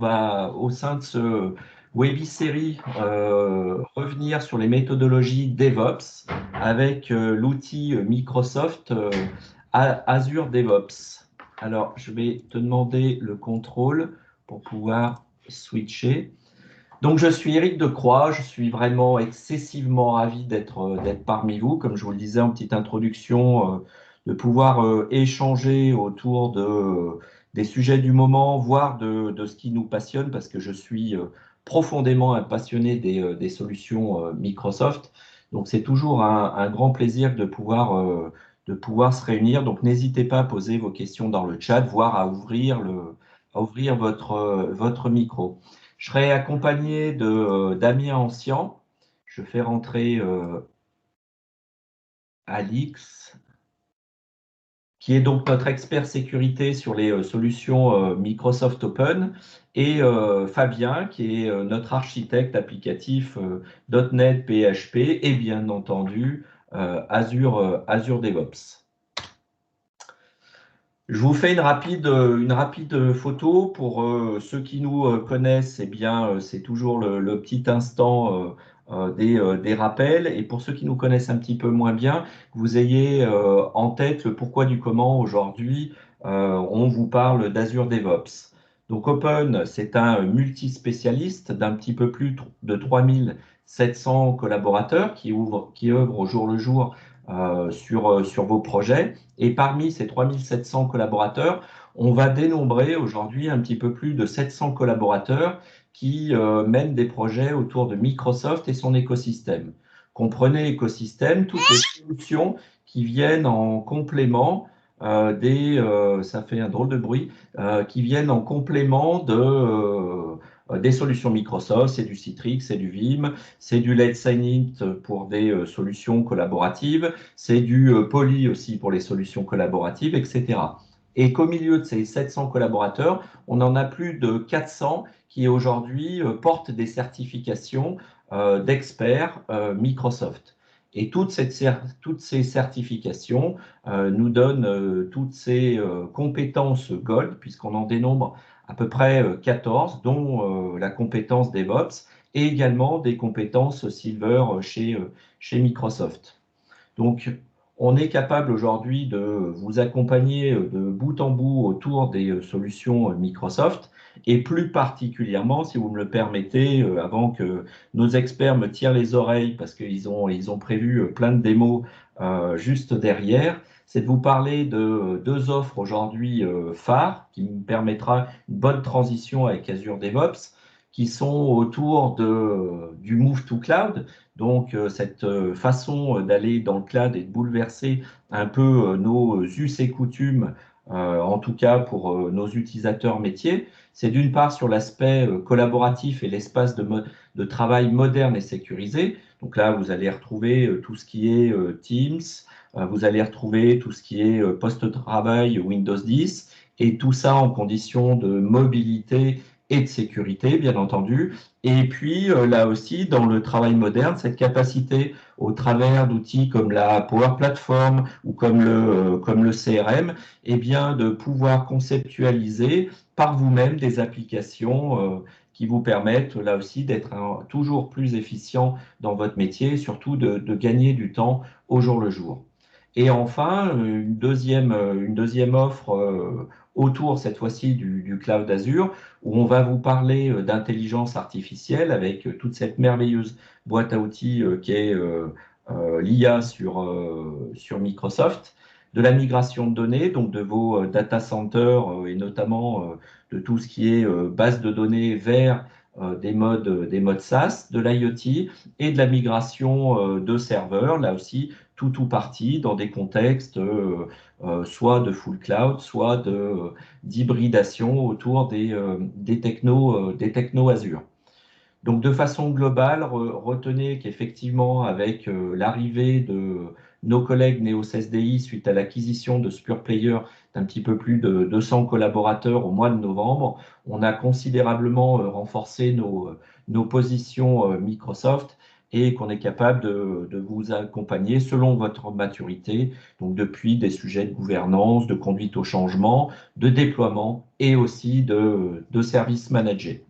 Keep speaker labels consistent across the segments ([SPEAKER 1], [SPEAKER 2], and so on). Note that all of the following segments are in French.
[SPEAKER 1] va, au sein de ce websérie, revenir sur les méthodologies DevOps avec l'outil Microsoft Azure DevOps. Alors, je vais te demander le contrôle pour pouvoir switcher. Donc, je suis Éric Decroix, je suis vraiment excessivement ravi d'être parmi vous, comme je vous le disais en petite introduction, de pouvoir échanger autour des sujets du moment, voire de ce qui nous passionne, parce que je suis profondément un passionné des solutions Microsoft. Donc, c'est toujours un grand plaisir de pouvoir se réunir. Donc, n'hésitez pas à poser vos questions dans le chat, voire à ouvrir votre micro. Je serai accompagné de Damien Ancien. Je fais rentrer Alix, qui est donc notre expert sécurité sur les solutions Microsoft Open, et Fabien, qui est notre architecte applicatif .NET, PHP, et bien entendu Azure DevOps. Je vous fais une rapide photo. Pour ceux qui nous connaissent, eh bien, c'est toujours le petit instant des rappels. Et pour ceux qui nous connaissent un petit peu moins bien, que vous ayez en tête le pourquoi du comment aujourd'hui, on vous parle d'Azure DevOps. Donc Open, c'est un multispécialiste d'un petit peu plus de 3700 collaborateurs qui œuvrent au jour le jour sur vos projets. Et parmi ces 3700 collaborateurs, on va dénombrer aujourd'hui un petit peu plus de 700 collaborateurs qui mènent des projets autour de Microsoft et son écosystème. Comprenez écosystème, toutes les solutions qui viennent en complément ça fait un drôle de bruit, qui viennent en complément des solutions Microsoft, c'est du Citrix, c'est du Vim, c'est du Let's Sign It pour des solutions collaboratives, c'est du Poly aussi pour les solutions collaboratives, etc. Et qu'au milieu de ces 700 collaborateurs, on en a plus de 400 qui aujourd'hui portent des certifications d'experts Microsoft. Et toutes ces certifications nous donnent toutes ces compétences Gold, puisqu'on en dénombre à peu près 14, dont la compétence DevOps et également des compétences Silver chez Microsoft. Donc, on est capable aujourd'hui de vous accompagner de bout en bout autour des solutions Microsoft et plus particulièrement, si vous me le permettez, avant que nos experts me tirent les oreilles parce qu'ils ont prévu plein de démos juste derrière, c'est de vous parler de deux offres aujourd'hui phares qui me permettra une bonne transition avec Azure DevOps qui sont autour du Move to Cloud, donc, cette façon d'aller dans le cloud et de bouleverser un peu nos us et coutumes, en tout cas pour nos utilisateurs métiers, c'est d'une part sur l'aspect collaboratif et l'espace de travail moderne et sécurisé. Donc là, vous allez retrouver tout ce qui est Teams, vous allez retrouver tout ce qui est post-travail Windows 10, et tout ça en conditions de mobilité et de sécurité, bien entendu. Et puis, là aussi, dans le travail moderne, cette capacité, au travers d'outils comme la Power Platform ou comme le CRM, eh bien, de pouvoir conceptualiser par vous-même des applications qui vous permettent, là aussi, d'être toujours plus efficient dans votre métier et surtout de gagner du temps au jour le jour. Et enfin, une deuxième offre autour, cette fois-ci, du cloud Azure, où on va vous parler d'intelligence artificielle avec toute cette merveilleuse boîte à outils qui est l'IA sur Microsoft, de la migration de données, donc de vos data centers et notamment de tout ce qui est base de données vers des modes SaaS, de l'IoT et de la migration de serveurs, là aussi, tout ou partie dans des contextes soit de full cloud, soit d'hybridation autour des technos Azure. Donc, de façon globale, retenez qu'effectivement, avec l'arrivée de nos collègues Neos SDI suite à l'acquisition de SpurePlayer d'un petit peu plus de 200 collaborateurs au mois de novembre, on a considérablement renforcé nos positions Microsoft et qu'on est capable de vous accompagner selon votre maturité, donc depuis des sujets de gouvernance, de conduite au changement, de déploiement et aussi de services managés.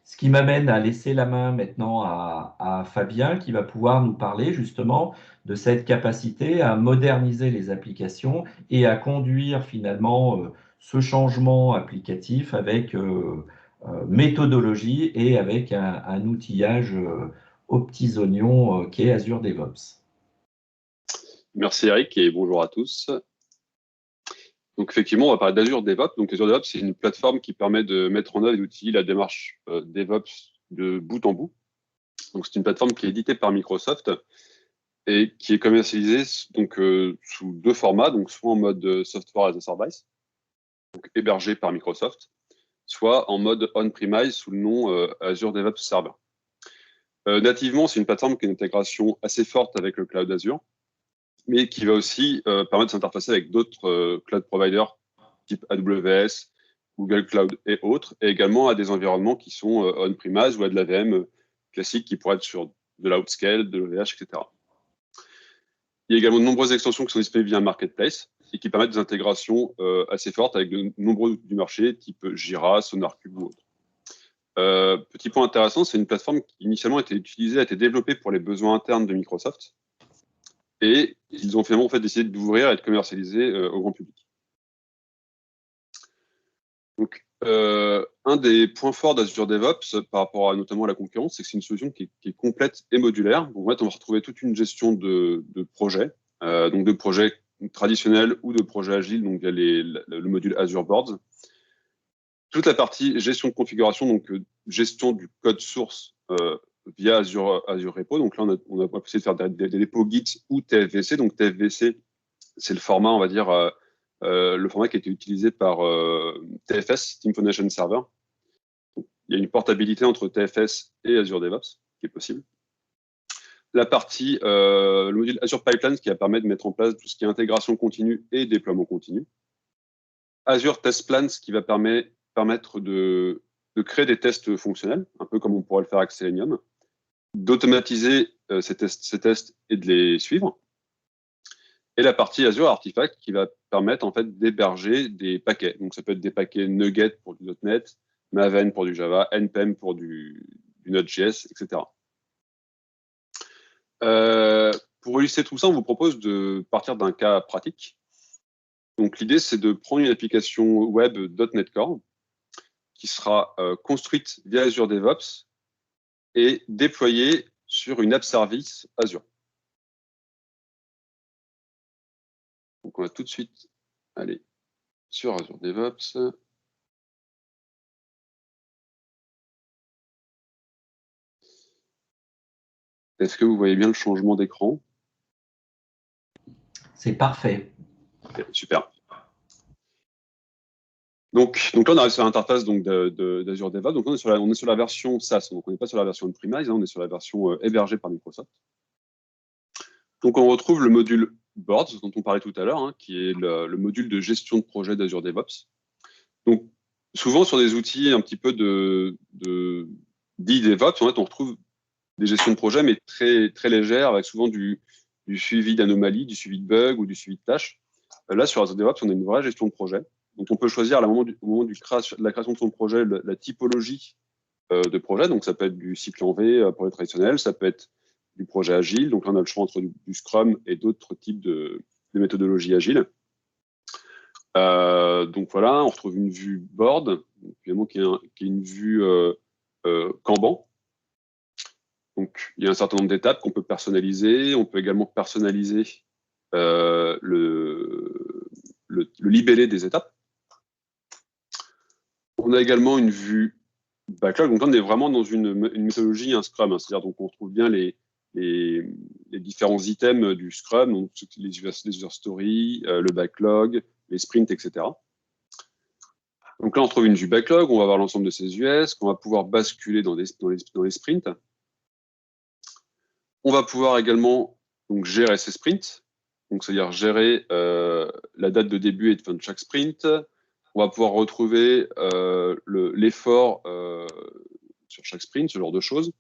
[SPEAKER 1] Ce qui m'amène à laisser la main maintenant à Fabien qui va pouvoir nous parler justement de cette capacité à moderniser les applications et à conduire finalement ce changement applicatif avec méthodologie et avec un outillage aux petits oignons qui est Azure DevOps.
[SPEAKER 2] Merci Eric et bonjour à tous. Donc effectivement, on va parler d'Azure DevOps. Donc Azure DevOps, c'est une plateforme qui permet de mettre en œuvre et d'outiller la démarche DevOps de bout en bout. Donc c'est une plateforme qui est éditée par Microsoft et qui est commercialisée donc, sous deux formats, donc soit en mode Software as a Service, donc hébergé par Microsoft, soit en mode on-premise sous le nom Azure DevOps Server. Nativement, c'est une plateforme qui a une intégration assez forte avec le cloud Azure, mais qui va aussi permettre de s'interfacer avec d'autres cloud providers type AWS, Google Cloud et autres, et également à des environnements qui sont on-premise ou à de la VM classique qui pourrait être sur de l'Outscale, de l'OVH, etc. Il y a également de nombreuses extensions qui sont disponibles via Marketplace et qui permettent des intégrations assez fortes avec de nombreux outils du marché type Jira, SonarCube ou autres. Petit point intéressant, c'est une plateforme qui initialement a été utilisée, a été développée pour les besoins internes de Microsoft, et ils ont finalement décidé d'ouvrir et de commercialiser au grand public. Donc, un des points forts d'Azure DevOps par rapport à notamment à la concurrence, c'est que c'est une solution qui est complète et modulaire. Donc, en fait, on va retrouver toute une gestion de projets, donc de projets traditionnels ou de projets agiles. Donc, il y a le module Azure Boards. Toute la partie gestion de configuration, donc gestion du code source via Azure Repo. Donc là, on a possibilité de faire des dépôts Git ou TFVC. Donc TFVC, c'est le format, on va dire, le format qui a été utilisé par TFS, Team Foundation Server. Donc, il y a une portabilité entre TFS et Azure DevOps qui est possible. La partie, le module Azure Pipelines qui va permettre de mettre en place tout ce qui est intégration continue et déploiement continu. Azure Test Plans qui va permettre de créer des tests fonctionnels, un peu comme on pourrait le faire avec Selenium, d'automatiser ces tests et de les suivre. Et la partie Azure Artifact qui va permettre en fait d'héberger des paquets. Donc ça peut être des paquets NuGet pour du .NET, Maven pour du Java, NPM pour du Node.js, etc. Pour illustrer tout ça, on vous propose de partir d'un cas pratique. Donc l'idée, c'est de prendre une application web .NET Core qui sera construite via Azure DevOps et déployée sur une app service Azure. Donc, on va tout de suite aller sur Azure DevOps. Est-ce que vous voyez bien le changement d'écran?
[SPEAKER 1] C'est parfait.
[SPEAKER 2] Okay, super. Donc là, on arrive sur l'interface d'Azure DevOps. Donc, on est sur la version SaaS. Donc, on n'est pas sur la version on-premise, on est sur la version hébergée par Microsoft. Donc, on retrouve le module Boards, dont on parlait tout à l'heure, hein, qui est le module de gestion de projet d'Azure DevOps. Donc, souvent, sur des outils un petit peu d'e-DevOps, en fait, on retrouve des gestions de projet, mais très, très légères, avec souvent du suivi d'anomalies, du suivi de bugs ou du suivi de tâches. Là, sur Azure DevOps, on a une vraie gestion de projet. Donc, on peut choisir au moment de la création de son projet la typologie de projet. Donc, ça peut être du cycle en V, projet traditionnel, ça peut être du projet agile. Donc, là, on a le choix entre du Scrum et d'autres types de méthodologies agiles. Donc, voilà, on retrouve une vue board, évidemment, qui est une vue Kanban. Donc, il y a un certain nombre d'étapes qu'on peut personnaliser. On peut également personnaliser le libellé des étapes. On a également une vue backlog. Donc, là, on est vraiment dans une méthodologie, un Scrum. Hein, c'est-à-dire, donc, on retrouve bien les différents items du Scrum, donc les user stories, le backlog, les sprints, etc. Donc là, on trouve une vue backlog. On va voir l'ensemble de ces US, qu'on va pouvoir basculer dans les sprints. On va pouvoir également donc, gérer ces sprints, donc c'est-à-dire gérer la date de début et de fin de chaque sprint. On va pouvoir retrouver l'effort sur chaque sprint, ce genre de choses.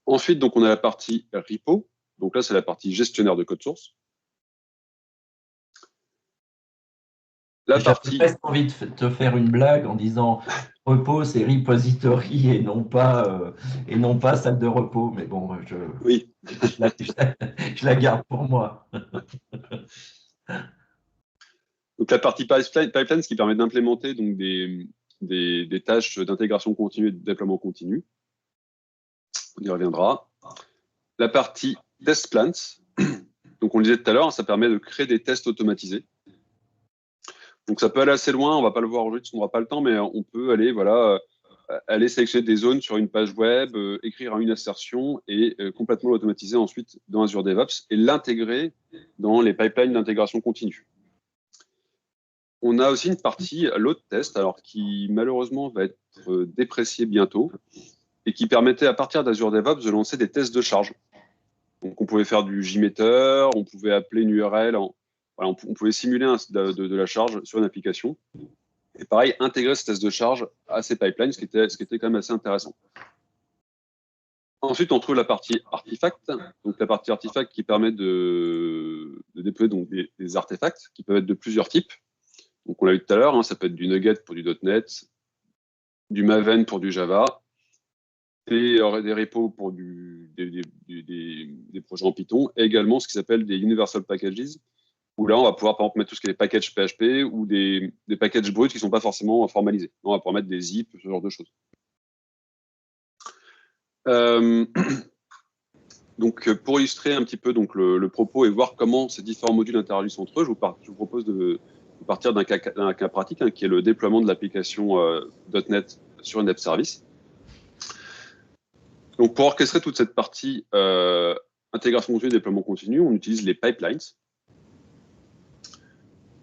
[SPEAKER 2] Ensuite, donc, on a la partie repo. Donc là, c'est la partie gestionnaire de code source.
[SPEAKER 1] J'avais presque envie de te faire une blague en disant repos, c'est repository et non pas salle de repos. Mais bon,
[SPEAKER 2] Oui.
[SPEAKER 1] je la garde pour moi.
[SPEAKER 2] Donc la partie pipeline, ce qui permet d'implémenter donc des tâches d'intégration continue et de déploiement continu. On y reviendra. La partie test plans. Donc on le disait tout à l'heure, ça permet de créer des tests automatisés. Donc ça peut aller assez loin, on va pas le voir aujourd'hui parce qu'on n'aura pas le temps, mais on peut aller aller sélectionner des zones sur une page web, écrire une assertion et complètement l'automatiser ensuite dans Azure DevOps et l'intégrer dans les pipelines d'intégration continue. On a aussi une partie load test, alors qui malheureusement va être dépréciée bientôt et qui permettait à partir d'Azure DevOps de lancer des tests de charge. Donc on pouvait faire du JMeter, on pouvait appeler une URL, on pouvait simuler de la charge sur une application. Et pareil, intégrer ce test de charge à ces pipelines, ce qui était quand même assez intéressant. Ensuite, on trouve la partie artefact. Donc la partie artefact qui permet de déployer donc des artefacts qui peuvent être de plusieurs types. Donc on l'a vu tout à l'heure, ça peut être du Nugget pour du .NET, du Maven pour du Java, des repos pour des projets en Python, et également ce qui s'appelle des Universal Packages, où là on va pouvoir par exemple mettre tout ce qui est des packages PHP ou des packages bruts qui ne sont pas forcément formalisés. On va pouvoir mettre des zips, ce genre de choses. Donc pour illustrer un petit peu donc, le propos et voir comment ces différents modules interagissent entre eux, je vous propose de partir d'un cas pratique qui est le déploiement de l'application .NET sur une app service. Donc, pour orchestrer toute cette partie intégration continue et déploiement continu, on utilise les pipelines.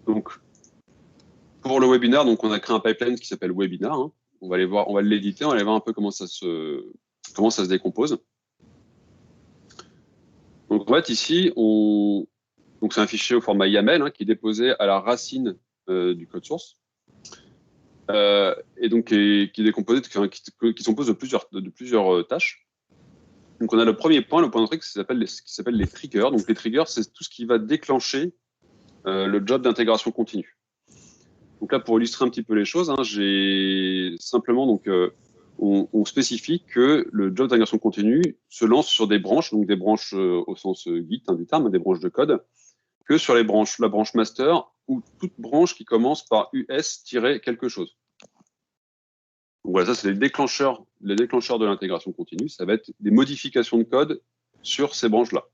[SPEAKER 2] Donc, pour le webinar, donc on a créé un pipeline qui s'appelle Webinar. On va aller voir, on va l'éditer, on va aller voir un peu comment ça se décompose. Donc, en fait, ici, donc c'est un fichier au format YAML qui est déposé à la racine du code source. Et donc qui est décomposé, qui compose de plusieurs tâches. Donc on a le premier point, le point d'entrée qui s'appelle les triggers. Donc les triggers, c'est tout ce qui va déclencher le job d'intégration continue. Donc là, pour illustrer un petit peu les choses, j'ai simplement donc on spécifie que le job d'intégration continue se lance sur des branches, donc des branches au sens Git du terme, des branches de code, que sur la branche master ou toute branche qui commence par US-quelque chose. Donc voilà, ça c'est les déclencheurs de l'intégration continue. Ça va être des modifications de code sur ces branches-là.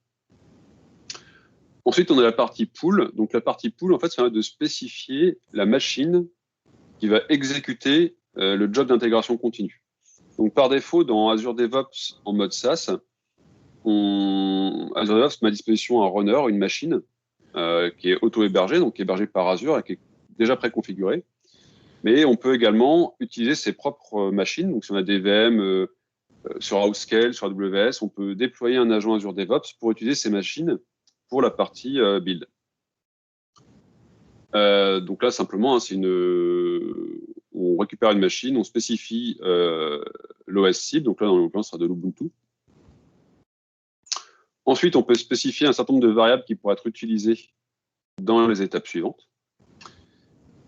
[SPEAKER 2] Ensuite, on a la partie pool. Donc la partie pool, en fait, ça va de spécifier la machine qui va exécuter le job d'intégration continue. Donc par défaut, dans Azure DevOps en mode SaaS, Azure DevOps met à disposition un runner, une machine qui est auto-hébergée, donc hébergée par Azure et qui est déjà préconfigurée. Mais on peut également utiliser ses propres machines. Donc, si on a des VM sur Outscale, sur AWS, on peut déployer un agent Azure DevOps pour utiliser ces machines pour la partie build. Donc là, simplement, on récupère une machine, on spécifie l'OS cible. Donc là, dans l'occurrence, ce sera de l'Ubuntu. Ensuite, on peut spécifier un certain nombre de variables qui pourraient être utilisées dans les étapes suivantes.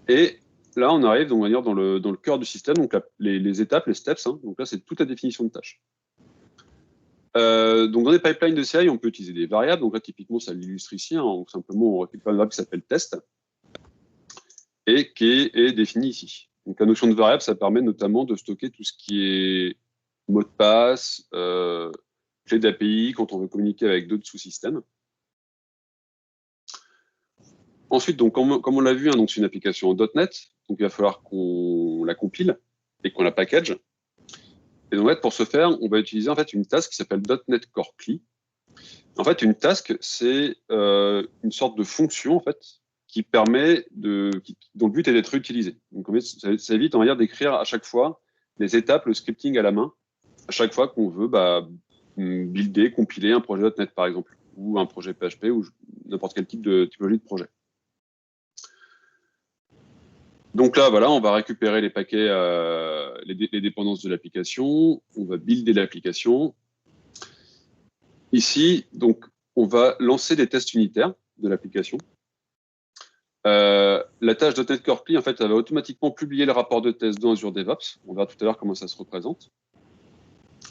[SPEAKER 2] Et là, on arrive donc, dans le cœur du système, donc les étapes, les steps. Donc là, c'est toute la définition de tâches. Donc dans les pipelines de CI, on peut utiliser des variables. Donc là, typiquement, ça l'illustre ici. Donc simplement, on récupère une variable qui s'appelle test et qui est définie ici. Donc la notion de variable, ça permet notamment de stocker tout ce qui est mot de passe, clé d'API quand on veut communiquer avec d'autres sous-systèmes. Ensuite, donc, comme on l'a vu, donc c'est une application en .NET, donc il va falloir qu'on la compile et qu'on la package. Et donc, pour ce faire, on va utiliser en fait une task qui s'appelle .NET Core CLI. En fait, une task, c'est une sorte de fonction en fait qui permet dont le but est d'être utilisé. Donc, ça évite, on va dire, d'écrire à chaque fois les étapes, le scripting à la main, à chaque fois qu'on veut builder, compiler un projet .NET par exemple, ou un projet PHP ou n'importe quel type de typologie de projet. Donc là, voilà, on va récupérer les paquets, les dépendances de l'application, on va builder l'application. Ici, donc, on va lancer des tests unitaires de l'application. La tâche .NET Core CLI, en fait, elle va automatiquement publier le rapport de test dans Azure DevOps. On verra tout à l'heure comment ça se représente.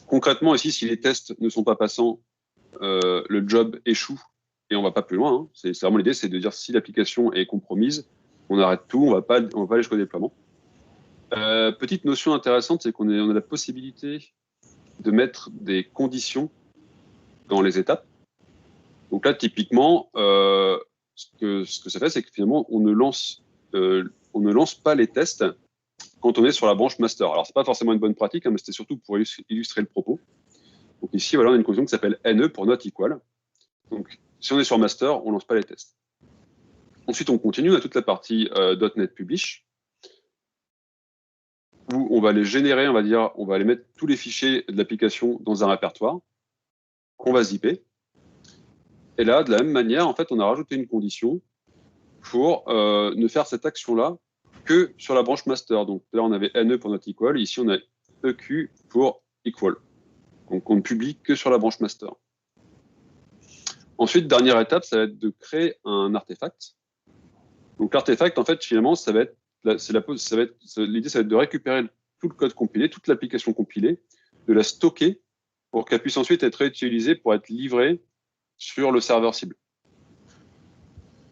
[SPEAKER 2] Concrètement, ici, si les tests ne sont pas passants, le job échoue et on va pas plus loin. Hein. C'est vraiment l'idée, c'est de dire si l'application est compromise, on arrête tout, on va pas aller jusqu'au déploiement. Petite notion intéressante, c'est qu'on a la possibilité de mettre des conditions dans les étapes. Donc là, typiquement, ce que ça fait, c'est que finalement, on ne lance pas les tests quand on est sur la branche master. Alors, c'est pas forcément une bonne pratique, hein, mais c'était surtout pour illustrer le propos. Donc ici, voilà, on a une condition qui s'appelle NE pour not equal. Donc, si on est sur master, on lance pas les tests. Ensuite, on continue, on a toute la partie .NET Publish, où on va les générer, on va aller mettre tous les fichiers de l'application dans un répertoire qu'on va zipper. Et là, de la même manière, en fait, on a rajouté une condition pour ne faire cette action-là que sur la branche master. Donc là, on avait NE pour not equal, ici on a EQ pour equal. Donc on ne publie que sur la branche master. Ensuite, dernière étape, ça va être de créer un artefact. Donc l'artefact, en fait, finalement, l'idée, ça va être de récupérer tout le code compilé, toute l'application compilée, de la stocker pour qu'elle puisse ensuite être réutilisée pour être livrée sur le serveur cible.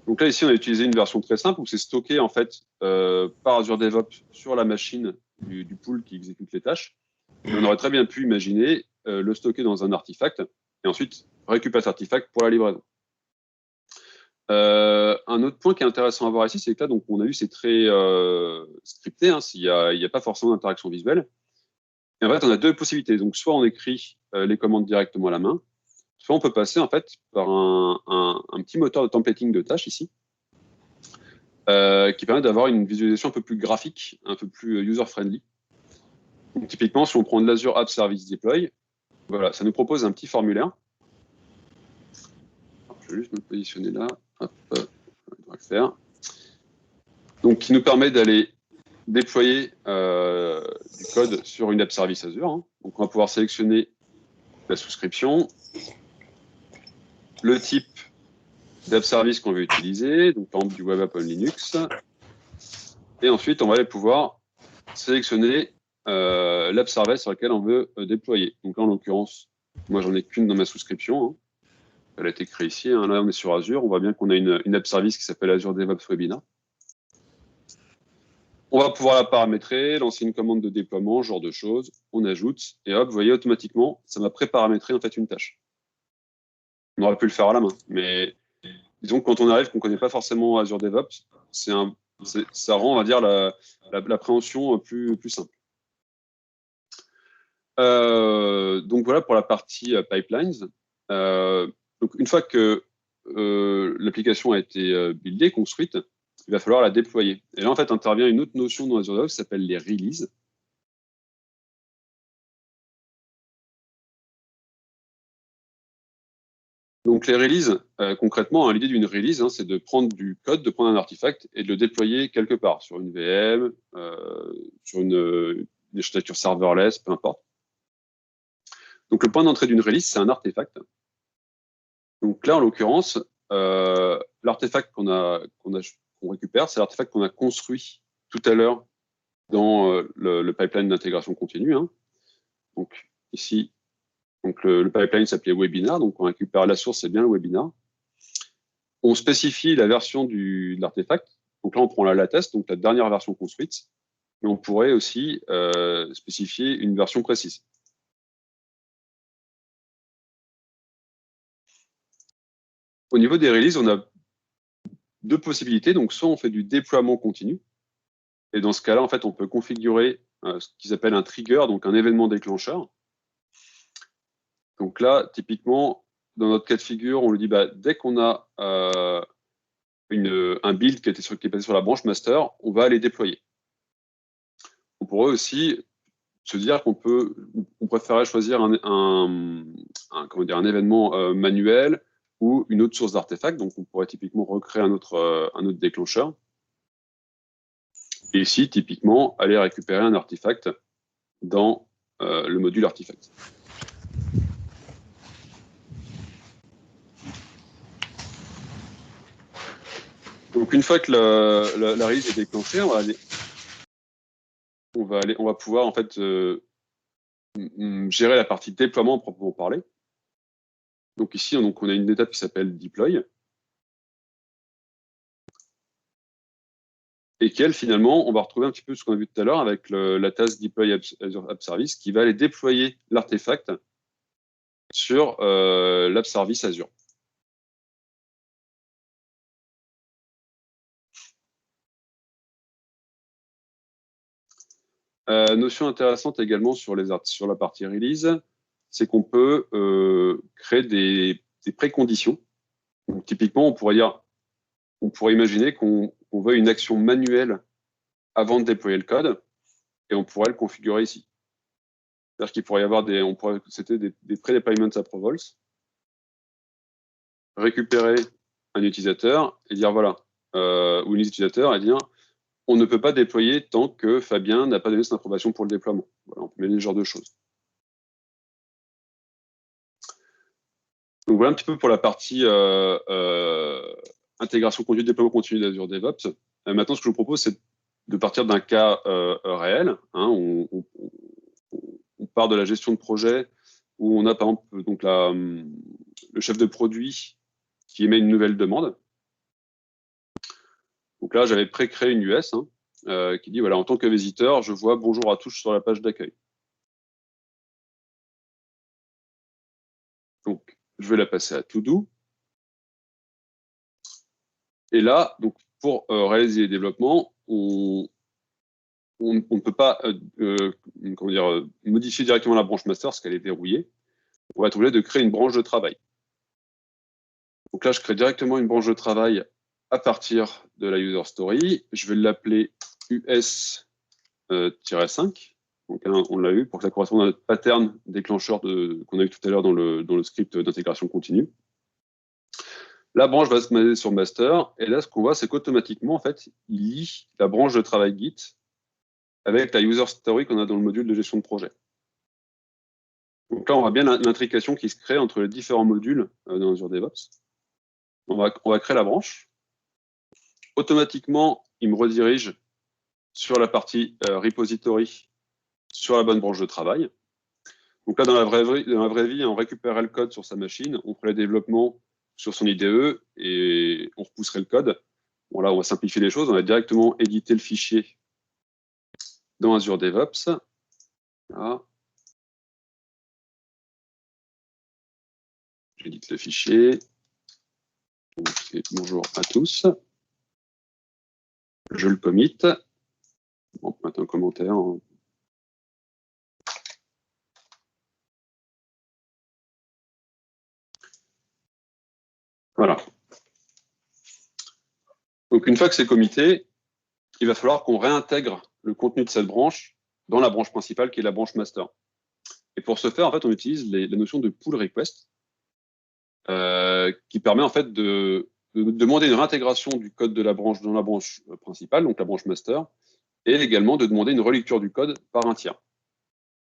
[SPEAKER 2] Donc là, ici, on a utilisé une version très simple où c'est stocké en fait par Azure DevOps sur la machine du pool qui exécute les tâches. Et on aurait très bien pu imaginer le stocker dans un artefact et ensuite récupérer cet artefact pour la livraison. Un autre point qui est intéressant à voir ici, c'est que là, donc, on a vu c'est très scripté, hein, il n'y a pas forcément d'interaction visuelle. Et en fait, on a deux possibilités. Donc, soit on écrit les commandes directement à la main, soit on peut passer en fait par un petit moteur de templating de tâches ici, qui permet d'avoir une visualisation un peu plus graphique, un peu plus user-friendly. Typiquement, si on prend de l'Azure App Service Deploy, voilà, ça nous propose un petit formulaire. Alors, je vais juste me positionner là. Hop, on va le faire. Donc, qui nous permet d'aller déployer du code sur une App Service Azure. Hein. Donc, on va pouvoir sélectionner la souscription, le type d'app service qu'on veut utiliser, donc par exemple du web app on Linux. Et ensuite, on va aller pouvoir sélectionner l'app service sur laquelle on veut déployer. Donc là, en l'occurrence, moi, j'en ai qu'une dans ma souscription. Hein. Elle a été créée ici. Hein. Là, on est sur Azure. On voit bien qu'on a une app service qui s'appelle Azure DevOps Webinar. On va pouvoir la paramétrer, lancer une commande de déploiement, ce genre de choses. On ajoute et hop, vous voyez, automatiquement, ça m'a pré-paramétré en fait une tâche. On aurait pu le faire à la main, mais disons que quand on arrive, qu'on ne connaît pas forcément Azure DevOps, ça rend, on va dire, l'appréhension plus simple. Donc voilà pour la partie pipelines. Donc une fois que l'application a été buildée, construite, il va falloir la déployer. Et là, en fait, intervient une autre notion dans Azure DevOps qui s'appelle les releases. Donc les releases, concrètement, hein, l'idée d'une release, hein, c'est de prendre du code, de prendre un artefact et de le déployer quelque part, sur une VM, sur une architecture serverless, peu importe. Donc le point d'entrée d'une release, c'est un artefact. Donc là, en l'occurrence, l'artefact qu'on récupère, c'est l'artefact qu'on a construit tout à l'heure dans le pipeline d'intégration continue. Hein. Donc ici, donc le pipeline s'appelait Webinar, donc on récupère la source, c'est bien le Webinar. On spécifie la version de l'artefact. Donc là, on prend la latest, donc la dernière version construite, mais on pourrait aussi spécifier une version précise. Au niveau des releases, on a deux possibilités. Donc, soit on fait du déploiement continu, et dans ce cas-là, en fait, on peut configurer ce qui s'appelle un trigger, donc un événement déclencheur. Donc là, typiquement, dans notre cas de figure, on lui dit, dès qu'on a un build qui est passé sur la branche master, on va aller déployer. On pourrait aussi se dire qu'on préférerait choisir un événement manuel ou une autre source d'artefact. Donc, on pourrait typiquement recréer un autre déclencheur. Et ici, typiquement, aller récupérer un artefact dans le module artefact. Donc, une fois que la release est déclenchée, on va pouvoir en fait gérer la partie déploiement proprement parler. Donc ici, on a une étape qui s'appelle deploy, et qu'elle, finalement, on va retrouver un petit peu ce qu'on a vu tout à l'heure avec la task deploy app service qui va aller déployer l'artefact sur l'app service Azure. Notion intéressante également sur la partie release, c'est qu'on peut créer des préconditions. Donc, typiquement, on pourrait imaginer qu'on veut une action manuelle avant de déployer le code, et on pourrait le configurer ici. C'est-à-dire qu'il pourrait y avoir c'était des pre-deployment approvals, récupérer un utilisateur et dire voilà, ou un utilisateur et dire on ne peut pas déployer tant que Fabien n'a pas donné son approbation pour le déploiement. Voilà, on peut mettre ce genre de choses. Donc voilà un petit peu pour la partie intégration continue, déploiement continu d'Azure DevOps. Maintenant, ce que je vous propose, c'est de partir d'un cas réel. Hein, on part de la gestion de projet où on a par exemple donc le chef de produit qui émet une nouvelle demande. Donc là, j'avais pré-créé une US qui dit voilà, en tant que visiteur, je vois bonjour à tous sur la page d'accueil. Donc, je vais la passer à To-Do. Et là, donc, pour réaliser les développements, on ne peut pas modifier directement la branche master parce qu'elle est verrouillée. On va être obligé de créer une branche de travail. Donc là, je crée directement une branche de travail à partir de la user story. Je vais l'appeler US-5. Donc, on l'a eu pour que ça corresponde à notre pattern déclencheur qu'on a eu tout à l'heure dans le script d'intégration continue. La branche va se baser sur master. Et là, ce qu'on voit, c'est qu'automatiquement, en fait, il lie la branche de travail Git avec la user story qu'on a dans le module de gestion de projet. Donc là, on voit bien l'intrication qui se crée entre les différents modules dans Azure DevOps. On va créer la branche. Automatiquement, il me redirige sur la partie repository, sur la bonne branche de travail. Donc là, dans la vraie vie, on récupérerait le code sur sa machine, on ferait le développement sur son IDE et on repousserait le code. Bon, là, on va simplifier les choses. On va directement éditer le fichier dans Azure DevOps. Là. J'édite le fichier. Bonjour à tous. Je le commit. On peut mettre un commentaire. Voilà. Donc, une fois que c'est commité, il va falloir qu'on réintègre le contenu de cette branche dans la branche principale qui est la branche master. Et pour ce faire, en fait, on utilise la notion de pull request qui permet en fait de demander une réintégration du code de la branche dans la branche principale, donc la branche master, et également de demander une relecture du code par un tiers.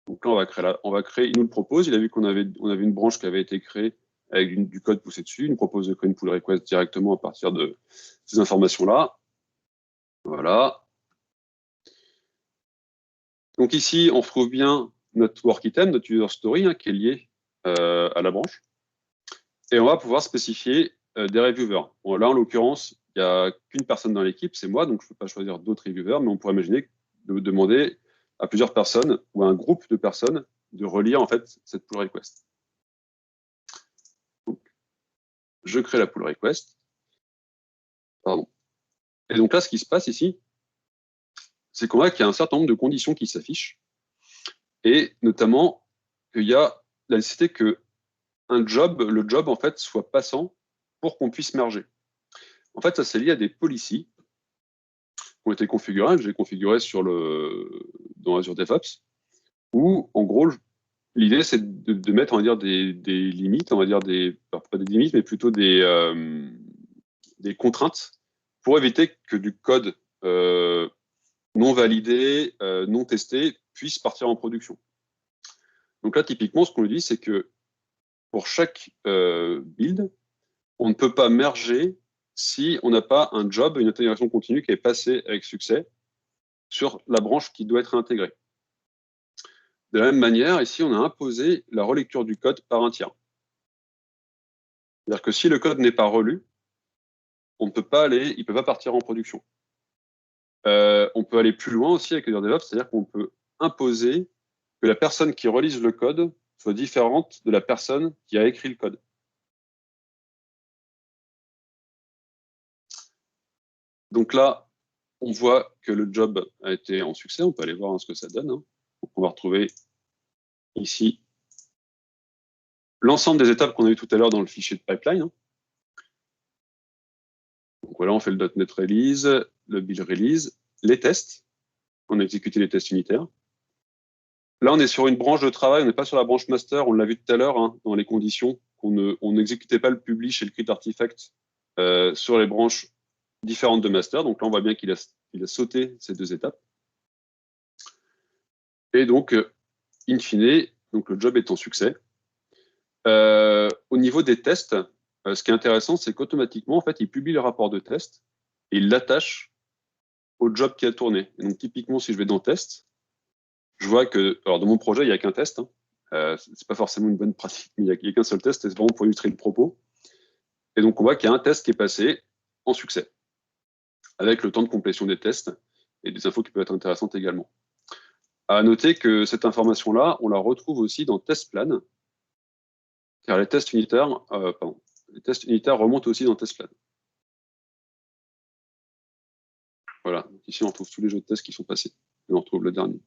[SPEAKER 2] Donc là, on va créer, il nous le propose, il a vu qu'on avait une branche qui avait été créée avec du code poussé dessus, il nous propose de créer une pull request directement à partir de ces informations-là. Voilà. Donc ici, on retrouve bien notre work item, notre user story, qui est lié à la branche. Et on va pouvoir spécifier des reviewers. Bon, là, en l'occurrence, il n'y a qu'une personne dans l'équipe, c'est moi, donc je ne peux pas choisir d'autres reviewers, mais on pourrait imaginer de demander à plusieurs personnes ou à un groupe de personnes de relire en fait cette pull request. Donc, je crée la pull request. Pardon. Et donc là, ce qui se passe ici, c'est qu'on voit qu'il y a un certain nombre de conditions qui s'affichent, et notamment qu'il y a la nécessité que le job en fait soit passant pour qu'on puisse merger. En fait, ça c'est lié à des policies qui ont été configurées, que j'ai configurées dans Azure DevOps, où en gros l'idée c'est de mettre, on va dire, des limites, on va dire pas des limites, mais plutôt des contraintes pour éviter que du code non validé, non testé puisse partir en production. Donc là, typiquement, ce qu'on lui dit, c'est que pour chaque build, on ne peut pas merger si on n'a pas un job, une intégration continue qui est passée avec succès sur la branche qui doit être intégrée. De la même manière, ici, on a imposé la relecture du code par un tiers. C'est-à-dire que si le code n'est pas relu, on ne peut pas aller, il ne peut pas partir en production. On peut aller plus loin aussi avec Azure DevOps, c'est-à-dire qu'on peut imposer que la personne qui relise le code soit différente de la personne qui a écrit le code. Donc là, on voit que le job a été en succès. On peut aller voir ce que ça donne. Donc on va retrouver ici l'ensemble des étapes qu'on a vues tout à l'heure dans le fichier de pipeline. Donc voilà, on fait le .NET Release, le build release, les tests. On a exécuté les tests unitaires. Là, on est sur une branche de travail, on n'est pas sur la branche master. On l'a vu tout à l'heure dans les conditions, on n'exécutait pas le publish et le create artifact sur les branches différentes de master. Donc là, on voit bien qu'il a sauté ces deux étapes. Et donc, in fine, donc le job est en succès. Au niveau des tests, ce qui est intéressant, c'est qu'automatiquement, en fait, il publie le rapport de test et il l'attache au job qui a tourné. Et donc, typiquement, si je vais dans test, je vois que, alors dans mon projet, il n'y a qu'un test. C'est pas forcément une bonne pratique, mais il n'y a qu'un seul test, c'est vraiment pour illustrer le propos. Et donc, on voit qu'il y a un test qui est passé en succès, avec le temps de complétion des tests et des infos qui peuvent être intéressantes également. À noter que cette information-là, on la retrouve aussi dans TestPlan, car les tests unitaires remontent aussi dans TestPlan. Voilà, donc ici on retrouve tous les jeux de tests qui sont passés, et on retrouve le dernier.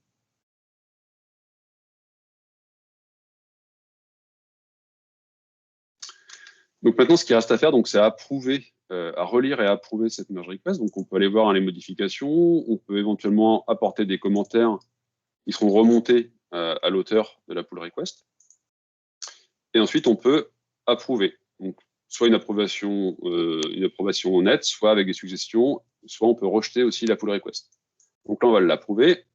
[SPEAKER 2] Donc maintenant, ce qui reste à faire, c'est à approuver, à relire et à approuver cette merge request. Donc on peut aller voir les modifications, on peut éventuellement apporter des commentaires qui seront remontés à l'auteur de la pull request. Et ensuite, on peut approuver. Donc, soit une approbation nette, soit avec des suggestions, soit on peut rejeter aussi la pull request. Donc là, on va l'approuver.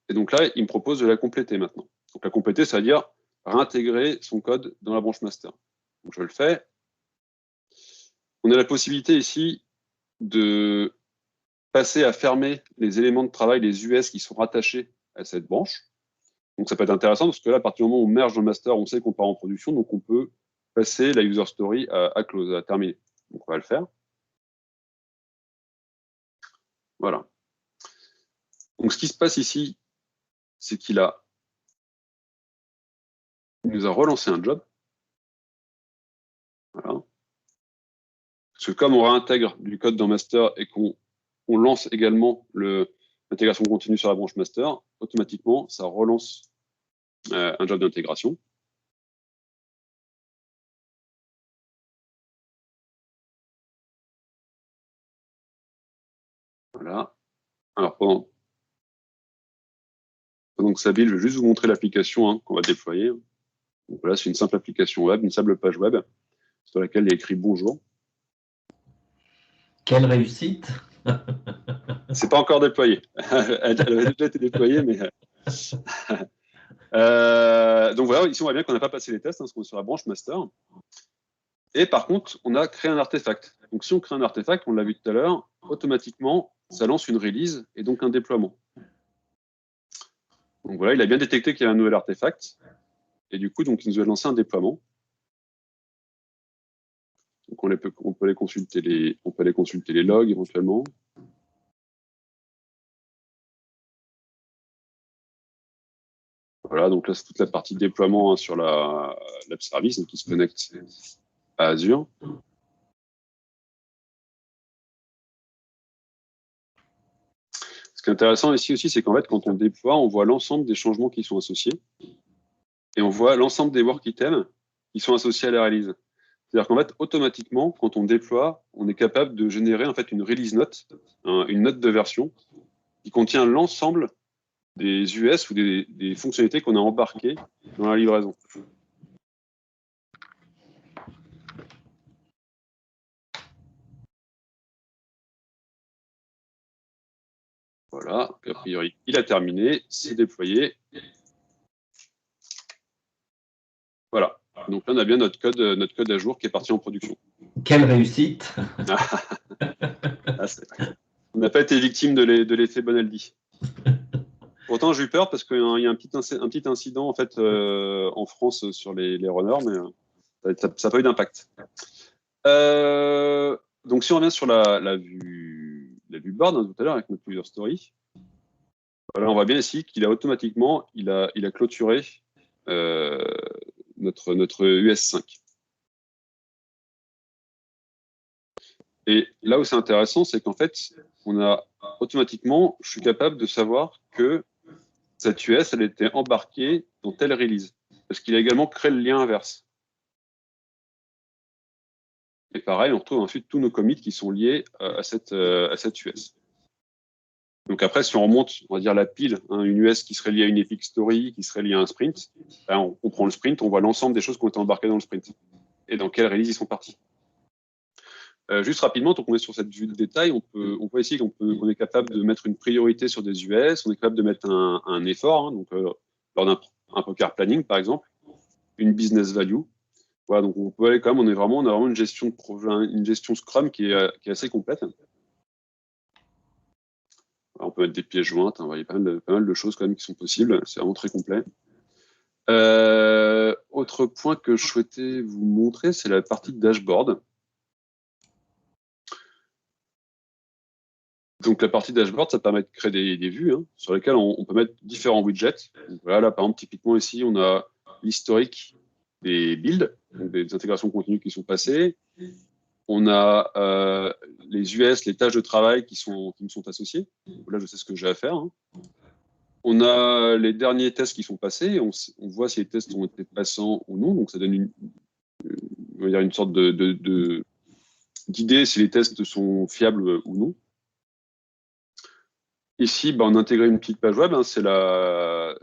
[SPEAKER 2] Et donc là, il me propose de la compléter maintenant. Donc la compléter, ça veut dire réintégrer son code dans la branche master. Donc je le fais. On a la possibilité ici de passer à fermer les éléments de travail, les US qui sont rattachés à cette branche. Donc ça peut être intéressant parce que là, à partir du moment où on merge dans le master, on sait qu'on part en production, donc on peut passer la user story à close, à terminer. Donc on va le faire. Voilà. Donc ce qui se passe ici, c'est qu'il nous a relancé un job. Voilà. Parce que comme on réintègre du code dans master et qu'on lance également l'intégration continue sur la branche master, automatiquement, ça relance un job d'intégration. Voilà. Alors, pendant que ça build, je vais juste vous montrer l'application qu'on va déployer. Donc voilà, c'est une simple application web, une simple page web sur laquelle il y a écrit bonjour.
[SPEAKER 1] Quelle réussite!
[SPEAKER 2] C'est pas encore déployé. Elle avait déjà été déployée, mais donc voilà, ici on voit bien qu'on n'a pas passé les tests, parce qu'on est sur la branche master. Et par contre, on a créé un artefact. Donc si on crée un artefact, on l'a vu tout à l'heure, automatiquement, ça lance une release et donc un déploiement. Donc voilà, il a bien détecté qu'il y a un nouvel artefact. Et du coup, donc, il nous a lancé un déploiement. Donc on peut aller consulter les logs éventuellement. Voilà, donc là, c'est toute la partie déploiement sur l'app service qui se connecte à Azure. Ce qui est intéressant ici aussi, c'est qu'en fait, quand on déploie, on voit l'ensemble des changements qui sont associés et on voit l'ensemble des work items qui sont associés à la release. C'est-à-dire qu'en fait, automatiquement, quand on déploie, on est capable de générer en fait une release note, une note de version qui contient l'ensemble des US ou des fonctionnalités qu'on a embarquées dans la livraison. Voilà, a priori, il a terminé, c'est déployé. Voilà. Donc là, on a bien notre code à jour qui est parti en production.
[SPEAKER 1] Quelle réussite!
[SPEAKER 2] On n'a pas été victime de l'effet Bonaldi. Pourtant, j'ai eu peur parce qu'il y a un petit incident en fait en France sur les runners, mais ça n'a pas eu d'impact. Donc, si on revient sur la vue board tout à l'heure avec notre user story, voilà, on voit bien ici qu'il a automatiquement il a clôturé notre US5. Et là où c'est intéressant, c'est qu'en fait, automatiquement, je suis capable de savoir que cette US, elle était embarquée dans telle release. Parce qu'il a également créé le lien inverse. Et pareil, on retrouve ensuite tous nos commits qui sont liés à cette US. Donc après, si on remonte, on va dire la pile, une US qui serait liée à une Epic Story, qui serait liée à un sprint, on prend le sprint, on voit l'ensemble des choses qui ont été embarquées dans le sprint. Et dans quelle release ils sont partis. Juste rapidement, tant qu'on est sur cette vue de détail, on voit ici qu'on est capable de mettre une priorité sur des US, on est capable de mettre un effort, donc lors d'un poker planning par exemple, une business value. Voilà, donc on peut aller quand même, on a vraiment une gestion de projet, une gestion Scrum qui est assez complète. Alors, on peut mettre des pièces jointes, il y a pas mal de choses quand même qui sont possibles, c'est vraiment très complet. Autre point que je souhaitais vous montrer, c'est la partie de dashboard. Donc la partie dashboard, ça permet de créer des vues sur lesquelles on peut mettre différents widgets. Donc, voilà, là, par exemple, typiquement ici, on a l'historique des builds, donc des intégrations continues qui sont passées. On a les US, les tâches de travail qui me sont associées. Donc, là, je sais ce que j'ai à faire. On a les derniers tests qui sont passés. On voit si les tests ont été passants ou non. Donc ça donne on va dire une sorte d'idée si les tests sont fiables ou non. Ici, on a intégré une petite page web, c'est notre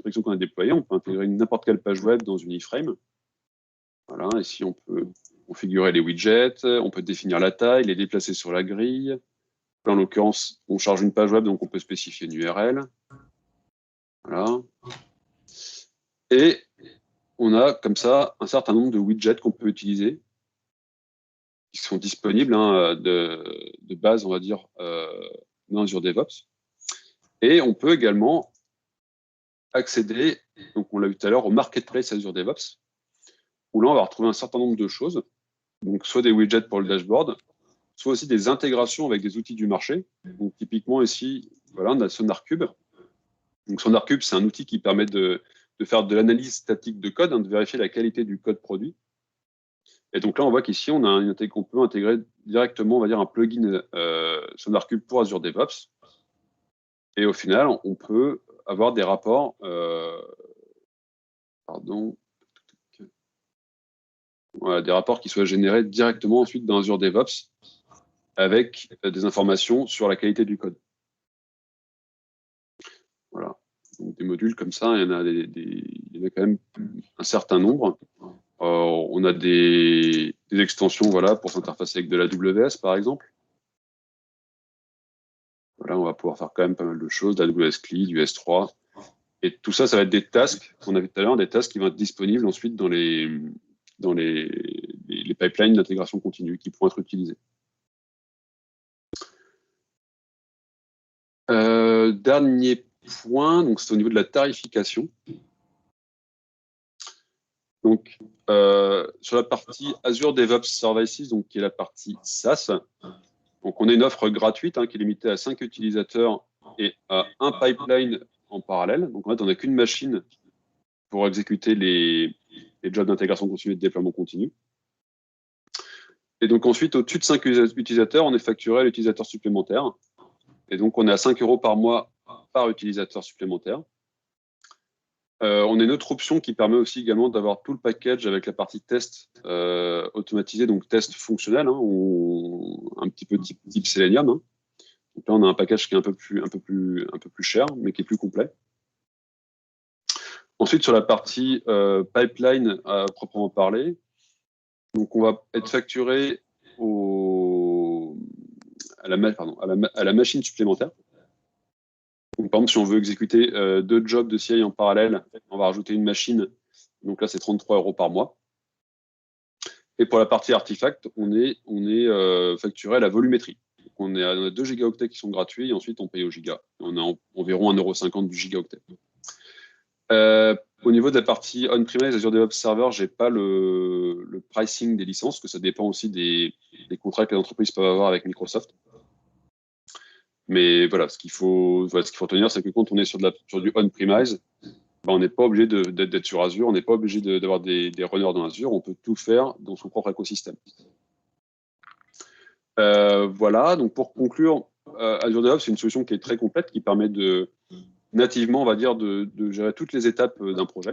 [SPEAKER 2] action qu'on a déployée. On peut intégrer n'importe quelle page web dans une iframe. Voilà, ici, on peut configurer les widgets, on peut définir la taille, les déplacer sur la grille. Là, en l'occurrence, on charge une page web, donc on peut spécifier une URL. Voilà. Et on a comme ça un certain nombre de widgets qu'on peut utiliser, qui sont disponibles de base, on va dire, dans Azure DevOps. Et on peut également accéder, donc on l'a vu tout à l'heure, au marketplace Azure DevOps, où là on va retrouver un certain nombre de choses, donc soit des widgets pour le dashboard, soit aussi des intégrations avec des outils du marché. Donc typiquement ici, voilà, on a SonarCube. Donc SonarCube, c'est un outil qui permet de faire de l'analyse statique de code, de vérifier la qualité du code produit. Et donc là, on voit qu'ici, on peut intégrer directement, on va dire, un plugin SonarCube pour Azure DevOps. Et au final, on peut avoir des rapports, voilà, des rapports qui soient générés directement ensuite dans Azure DevOps avec des informations sur la qualité du code. Voilà. Donc, des modules comme ça, il y en a quand même un certain nombre. On a des extensions, voilà, pour s'interfacer avec de la AWS, par exemple. Voilà, on va pouvoir faire quand même pas mal de choses, de la AWS CLI, du S3. Et tout ça, ça va être des tasks, qu'on a vu tout à l'heure, des tasks qui vont être disponibles ensuite dans les pipelines d'intégration continue qui pourront être utilisés. Dernier point, donc c'est au niveau de la tarification. Donc, sur la partie Azure DevOps Services, donc qui est la partie SaaS, donc on a une offre gratuite qui est limitée à 5 utilisateurs et à un pipeline en parallèle. Donc en fait, on n'a qu'une machine pour exécuter les jobs d'intégration continue et de déploiement continu. Et donc ensuite, au-dessus de 5 utilisateurs, on est facturé à l'utilisateur supplémentaire. Et donc on est à 5 € par mois par utilisateur supplémentaire. On a une autre option qui permet aussi également d'avoir tout le package avec la partie test automatisé, donc test fonctionnel, ou un petit peu type Selenium. Donc là, on a un package qui est un peu plus cher, mais qui est plus complet. Ensuite, sur la partie pipeline à proprement parler, donc on va être facturé à la machine supplémentaire. Donc, par exemple, si on veut exécuter 2 jobs de CI en parallèle, on va rajouter une machine Donc là, c'est 33 € par mois. Et pour la partie artefact, on est facturé à la volumétrie. Donc on a 2 gigaoctets qui sont gratuits et ensuite on paye au giga. On a environ 1,50 € du gigaoctet. Au niveau de la partie on-premise Azure DevOps Server, j'ai pas le pricing des licences, que ça dépend aussi des contrats que les entreprises peuvent avoir avec Microsoft. Mais voilà, ce qu'il faut retenir, c'est que quand on est sur du on-premise, on n'est pas obligé d'être sur Azure, on n'est pas obligé d'avoir des runners dans Azure, on peut tout faire dans son propre écosystème. Voilà, donc pour conclure, Azure DevOps, c'est une solution qui est très complète, qui permet nativement, on va dire, de gérer toutes les étapes d'un projet.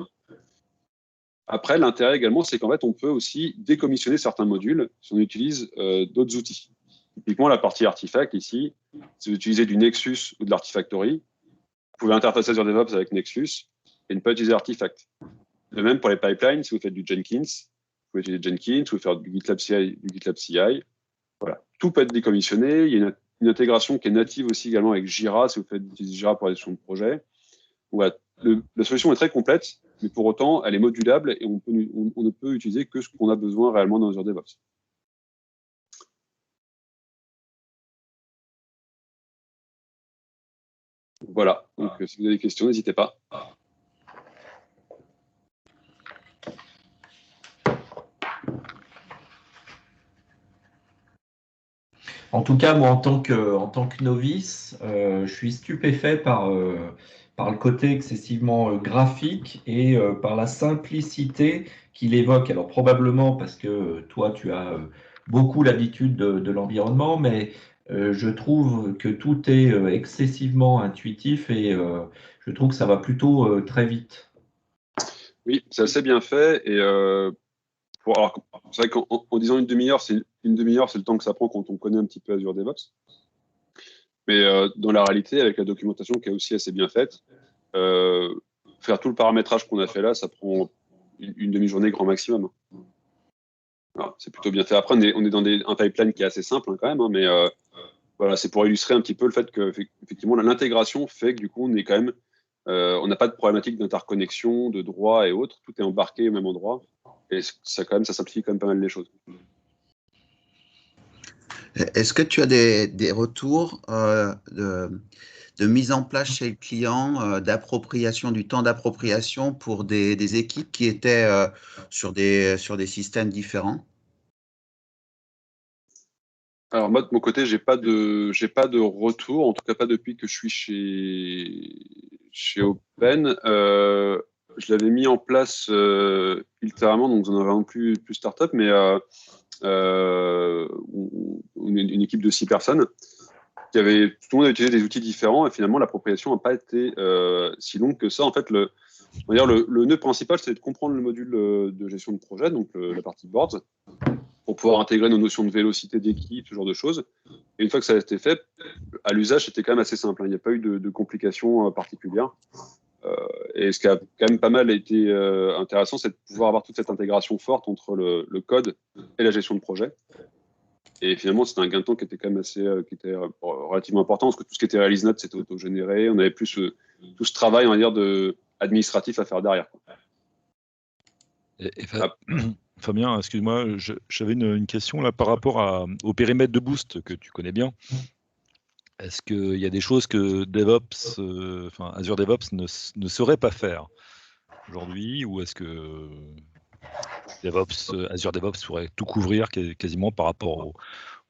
[SPEAKER 2] Après, l'intérêt également, c'est qu'en fait, on peut aussi décommissionner certains modules si on utilise d'autres outils. Typiquement, la partie artefact ici, si vous utilisez du Nexus ou de l'Artifactory, vous pouvez interfacer Azure DevOps avec Nexus et ne pas utiliser Artifact. De même pour les pipelines, si vous faites du Jenkins, vous pouvez utiliser Jenkins, vous pouvez faire du GitLab CI. Voilà. Tout peut être décommissionné. Il y a une intégration qui est native aussi également avec Jira, si vous faites utiliser Jira pour la gestion de projet. Voilà. La solution est très complète, mais pour autant, elle est modulable et on ne peut utiliser que ce qu'on a besoin réellement dans Azure DevOps. Voilà, donc si vous avez des questions, n'hésitez pas.
[SPEAKER 1] En tout cas, moi, en tant que novice, je suis stupéfait par le côté excessivement graphique et par la simplicité qu'il évoque. Alors, probablement parce que toi, tu as beaucoup l'habitude de l'environnement, mais je trouve que tout est excessivement intuitif et je trouve que ça va plutôt très vite.
[SPEAKER 2] Oui, c'est assez bien fait. Et c'est vrai qu'en disant une demi-heure, c'est le temps que ça prend quand on connaît un petit peu Azure DevOps. Mais dans la réalité, avec la documentation qui est aussi assez bien faite, faire tout le paramétrage qu'on a fait là, ça prend une demi-journée grand maximum. C'est plutôt bien fait. Après, on est dans un pipeline qui est assez simple quand même, mais voilà, c'est pour illustrer un petit peu le fait que effectivement l'intégration fait que du coup on est quand même, on n'a pas de problématique d'interconnexion, de droit et autres. Tout est embarqué au même endroit et ça simplifie quand même pas mal les choses.
[SPEAKER 3] Est-ce que tu as des retours de mise en place chez le client, d'appropriation, du temps d'appropriation pour des équipes qui étaient sur des systèmes différents?
[SPEAKER 2] Alors moi de mon côté, j'ai pas de retour, en tout cas pas depuis que je suis chez Open. Je l'avais mis en place ultérieurement, donc on avait plus start-up, mais une équipe de 6 personnes. Tout le monde a utilisé des outils différents et finalement l'appropriation n'a pas été si longue que ça. En fait, le nœud principal, c'est de comprendre le module de gestion de projet, donc la partie boards, pour pouvoir intégrer nos notions de vélocité d'équipe, ce genre de choses. Et une fois que ça a été fait, à l'usage, c'était quand même assez simple. Il n'y a pas eu de complications particulières. Et ce qui a quand même pas mal été intéressant, c'est de pouvoir avoir toute cette intégration forte entre le code et la gestion de projet. Et finalement, c'était un gain de temps qui était quand même qui était relativement important, parce que tout ce qui était release note, c'était autogénéré. On avait plus tout ce travail, on va dire, administratif à faire derrière.
[SPEAKER 4] Fabien, excuse-moi, j'avais une question là par rapport au périmètre de Boost que tu connais bien. Est-ce qu'il y a des choses que Azure DevOps ne saurait pas faire aujourd'hui, ou est-ce que Azure DevOps pourrait tout couvrir quasiment par rapport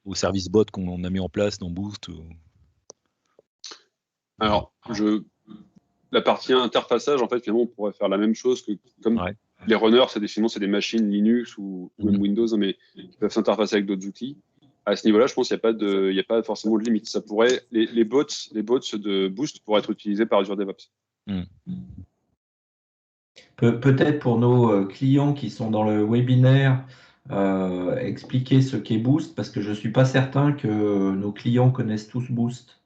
[SPEAKER 4] au service bot qu'on a mis en place dans Boost
[SPEAKER 2] Alors, la partie interfaçage, en fait, finalement, on pourrait faire la même chose que comme les runners, c'est des machines Linux ou même Windows, mais qui peuvent s'interfacer avec d'autres outils. À ce niveau-là, je pense qu'il n'y a pas forcément de limite. Ça pourrait, les bots de Boost pourraient être utilisés par Azure DevOps.
[SPEAKER 1] Peut-être pour nos clients qui sont dans le webinaire, expliquer ce qu'est Boost, parce que je ne suis pas certain que nos clients connaissent tous Boost.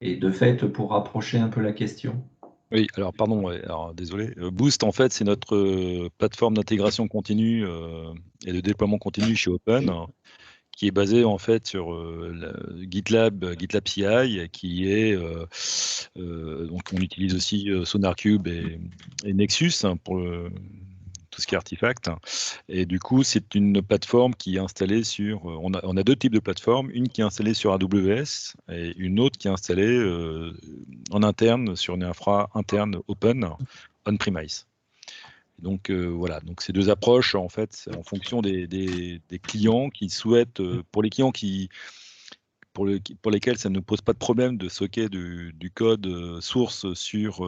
[SPEAKER 1] Et de fait, pour rapprocher un peu la question.
[SPEAKER 4] Oui, alors pardon, alors, désolé. Boost, en fait, c'est notre plateforme d'intégration continue et de déploiement continu chez Open, qui est basée en fait sur GitLab CI, qui est donc on utilise aussi SonarCube et Nexus pour tout ce qui est artefact. Et du coup, c'est une plateforme qui est installée sur... On a deux types de plateformes, une qui est installée sur AWS et une autre qui est installée en interne sur une infra interne open, on-premise. Donc voilà, donc ces deux approches, en fait, en fonction des clients qui souhaitent, pour les clients pour lesquels ça ne pose pas de problème de stocker du code source sur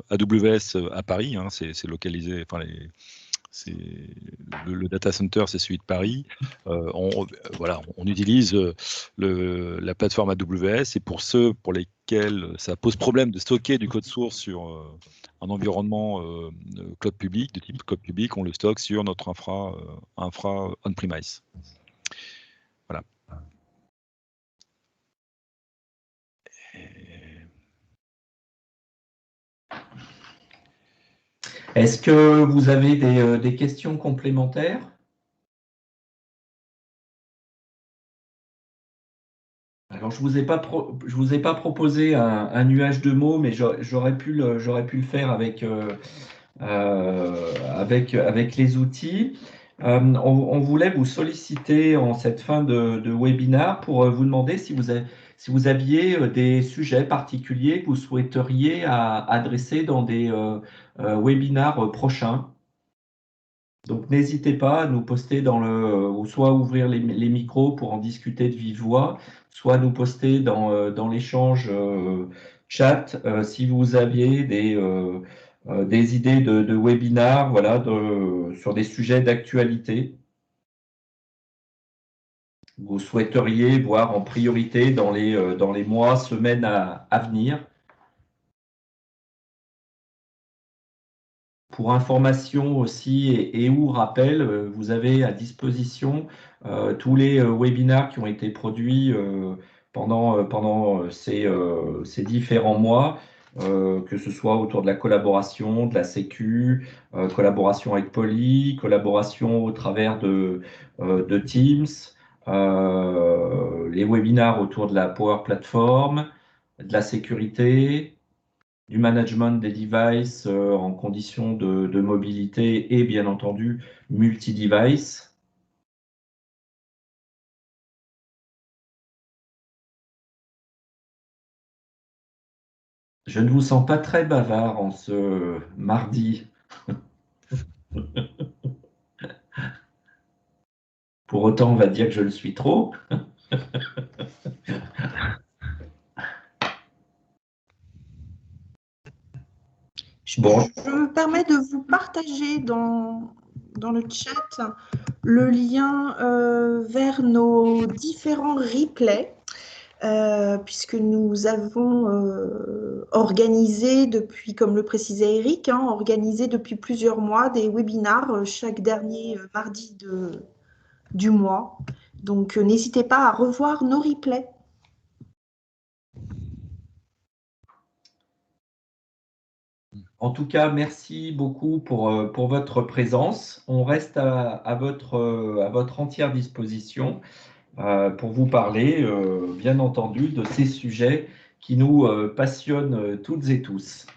[SPEAKER 4] AWS à Paris, hein, c'est localisé, enfin le data center, c'est celui de Paris. Voilà, on utilise la plateforme AWS, et pour ceux pour lesquels ça pose problème de stocker du code source sur un environnement cloud public, de type cloud public, on le stocke sur notre infra on-premise. Voilà.
[SPEAKER 1] Est-ce que vous avez des questions complémentaires? Alors, je vous ai pas proposé un nuage de mots, mais j'aurais pu le faire avec les outils. On voulait vous solliciter en cette fin de webinaire pour vous demander si vous aviez des sujets particuliers que vous souhaiteriez adresser dans des webinaires prochains. Donc, n'hésitez pas à nous poster ou soit ouvrir les micros pour en discuter de vive voix, soit nous poster dans l'échange chat si vous aviez des idées de webinaires, voilà, sur des sujets d'actualité. Vous souhaiteriez voir en priorité dans les mois, semaines à venir. Pour information aussi et ou rappel, vous avez à disposition tous les webinaires qui ont été produits pendant ces différents mois, que ce soit autour de la collaboration, de la sécu, collaboration avec Poly, collaboration au travers de Teams, les webinaires autour de la Power Platform, de la sécurité, du management des devices en conditions de mobilité et bien entendu multi-device. Je ne vous sens pas très bavard en ce mardi. Pour autant, on va dire que je le suis trop.
[SPEAKER 5] Je me permets de vous partager dans le chat le lien vers nos différents replays, puisque nous avons organisé depuis, comme le précisait Eric, organisé depuis plusieurs mois des webinars chaque dernier mardi du mois. Donc, n'hésitez pas à revoir nos replays.
[SPEAKER 1] En tout cas, merci beaucoup pour votre présence. On reste à votre entière disposition pour vous parler, bien entendu, de ces sujets qui nous passionnent toutes et tous.